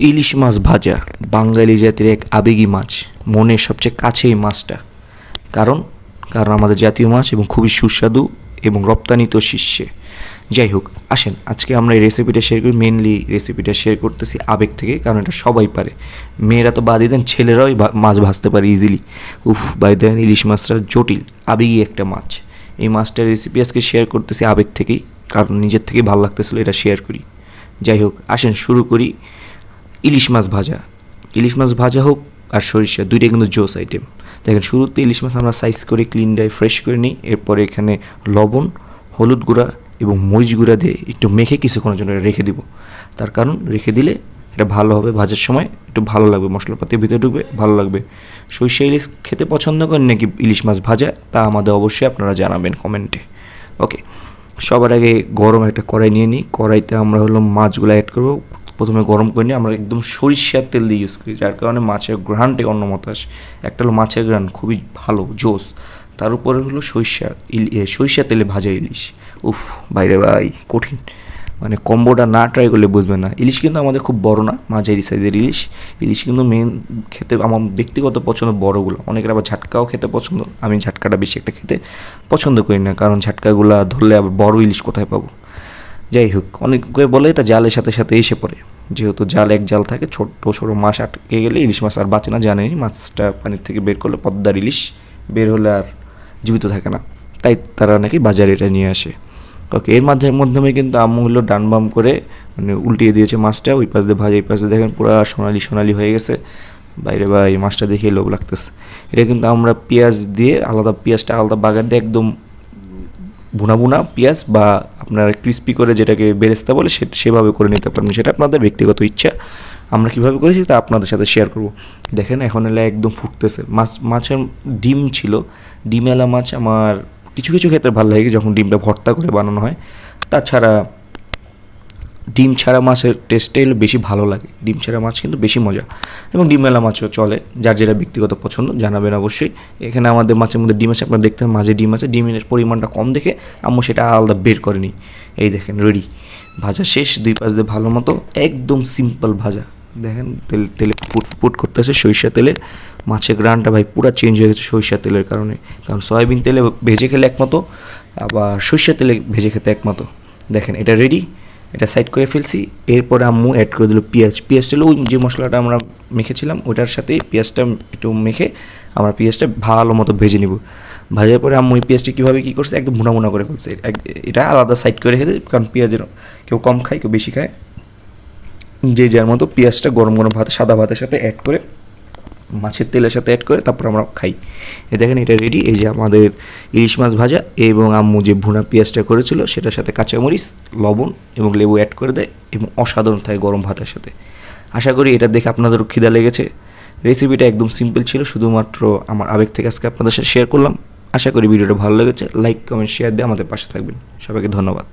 ইলিশ মাছ ভাজা বাঙালি জাতির এক আবেগী মাছ, মনের সবচেয়ে কাছে এই মাছটা। কারণ কারণ আমাদের জাতীয় মাছ এবং খুবই সুস্বাদু এবং রপ্তানিত শীর্ষে। যাই হোক, আসেন আজকে আমরা এই রেসিপিটা শেয়ার করি। মেনলি রেসিপিটা শেয়ার করতেছি আবেগ থেকে, কারণ এটা সবাই পারে। মেয়েরা তো বাদই দেন, ছেলেরাও মাছ ভাজতে পারে ইজিলি। বাই দেন, ইলিশ মাছটা জটিল আবেগী একটা মাছ। এই মাছটার রেসিপি আজকে শেয়ার করতেছি আবেগ থেকেই, কারণ নিজের থেকেই ভালো লাগতেছিলো এটা শেয়ার করি। যাই হোক, আসেন শুরু করি। ইলিশ মাছ ভাজা, ইলিশ মাছ ভাজা হোক আর সরিষা, দুইটাই কিন্তু জোস আইটেম। দেখেন, শুরুতে ইলিশ মাছ আমরা সাইজ করে ক্লিন ড্রাই ফ্রেশ করে নিই। এরপরে এখানে লবণ, হলুদ গুঁড়া এবং মরিচ গুঁড়া দিয়ে একটু মেখে কিছুক্ষণের জন্য রেখে দিব। তার কারণ রেখে দিলে এটা ভালো হবে, ভাজার সময় একটু ভালো লাগবে, মশলাপাতি ভিতরে ঢুকবে, ভালো লাগবে। সরিষা ইলিশ খেতে পছন্দ করেন নাকি ইলিশ মাছ ভাজা, তা আমাদের অবশ্যই আপনারা জানাবেন কমেন্টে। ওকে, সবার আগে গরম একটা কড়াই নিয়ে নিই। কড়াইতে আমরা মাছগুলো অ্যাড করবো। প্রথমে গরম করে নিই। আমরা একদম সরিষার তেল দিয়ে ইউজ করি, যার কারণে মাছের ঘ্রাণটাই অন্য মতো আসে। একটা হলো মাছের ঘ্রাণ খুবই ভালো, জোস। তার উপরে হলো সরিষা তেলে ভাজা ইলিশ। উফ, বাইরে ভাই কঠিন, মানে কম্বোটা না ট্রাই করলে বুঝবে না। ইলিশ কিন্তু আমাদের খুব বড় না, মাঝারি সাইজের ইলিশ। ইলিশ কিন্তু মেন খেতে আমার ব্যক্তিগত পছন্দ বড়গুলো। অনেকের আবার ঝাটকাও খেতে পছন্দ। আমি ঝাটকাটা বেশি একটা খেতে পছন্দ করি না, কারণ ঝাটকাগুলো ধরলে আবার বড় ইলিশ কোথায় পাবো। যাই হোক, অনেকে বলে এটা জালের সাথে সাথে এসে পড়ে, যেহেতু জাল এক জাল থাকে, ছোটো ছোটো মাছ আটকে গেলে ইলিশ মাছ আর বাঁচে না। জানেনি, মাছটা পানির থেকে বের করলে পদ্মার ইলিশ বের হলে আর জীবিত থাকে না, তাই তারা নাকি বাজারে এটা নিয়ে আসে। ওকে, এর মাধ্যমে কিন্তু আম্মু হলো ডান বাম করে মানে উল্টিয়ে দিয়েছে মাছটা। ওই পাশ দিয়ে ভাজা, এই পাশে দেখেন পুরো সোনালি সোনালি হয়ে গেছে। বাইরে বা এই মাছটা দেখে লোভ লাগতেছে। এটা কিন্তু আমরা পেঁয়াজ দিয়ে পেঁয়াজটা আলাদা বাগার দিয়ে একদম ভুনা ভুনা পেঁয়াজ বা আপনার ক্রিস্পি করে যেটাকে বেরেস্তা বলে সেভাবে করে নিতে পারেন, সেটা আপনাদের ব্যক্তিগত ইচ্ছা। আমরা কীভাবে করেছি তা আপনাদের সাথে শেয়ার করব। দেখেন, এখন এলে একদম ফুটতেছে। মাছের ডিম ছিল, ডিমেলা মাছ আমার কিছু কিছু ক্ষেত্রে ভালো লাগে যখন ডিমটা ভর্তা করে বানানো হয়। তাছাড়া ডিম ছাড়া মাছের টেস্টটাই বেশি ভালো লাগে। ডিম ছাড়া মাছ কিন্তু বেশি মজা, এবং ডিমেলা মাছও চলে, যার যেটা ব্যক্তিগত পছন্দ জানাবেন অবশ্যই। এখানে আমাদের মাছের মধ্যে ডিম আছে, আপনারা দেখতে মাঝে ডিম আছে। ডিমের পরিমাণটা কম দেখে আম্মু সেটা আলাদা বের করেনি। এই দেখেন রেডি, ভাজা শেষ। দুই পাশ দিয়ে ভালো মতো একদম সিম্পল ভাজা। দেখেন তেলে ফুট করতেছে সরিষা তেলে। মাছের গ্রানটা ভাই পুরো চেঞ্জ হয়ে গেছে সরিষা তেলের কারণে, কারণ সয়াবিন তেলে ভেজে খেলে একমতো, আবার সরিষা তেলে ভেজে খেতে একমতো। দেখেন এটা রেডি, এটা সাইড করে ফেলছি। এরপরে আম্মু অ্যাড করে দিল পেঁয়াজটা হলো ওই যে মশলাটা আমরা মেখেছিলাম ওটার সাথেই পেঁয়াজটা একটু মেখে আমরা পেঁয়াজটা ভালো মতো ভেজে নিব। ভাজার পরে আম্মু এই পেঁয়াজটা কীভাবে কী করছে, একদম ভুনা ভুনা করে ফেলছে। এটা আলাদা সাইড করে রেখে, কারণ পেঁয়াজের কেউ কম খায়, কেউ বেশি খায়, যে যার মতো পেঁয়াজটা গরম গরম ভাতে সাদা ভাতের সাথে অ্যাড করে, মাছের তেলের সাথে অ্যাড করে তারপর আমরা খাই। দেখেন এটা রেডি। এই যে আমাদের ইলিশ মাছ ভাজা, এবং আম্মু যে ভুনা পেঁয়াজটা করেছিল সেটার সাথে কাঁচামরিচ, লবণ এবং লেবু অ্যাড করে দেয়, এবং অসাধারণ থাকে গরম ভাতের সাথে। আশা করি এটা দেখে আপনাদেরও খিদা লেগেছে। রেসিপিটা একদম সিম্পল ছিল, শুধুমাত্র আমার আবেগ থেকে আজকে আপনাদের সাথে শেয়ার করলাম। আশা করি ভিডিওটা ভালো লেগেছে। লাইক, কমেন্ট, শেয়ার দিয়ে আমাদের পাশে থাকবেন। সবাইকে ধন্যবাদ।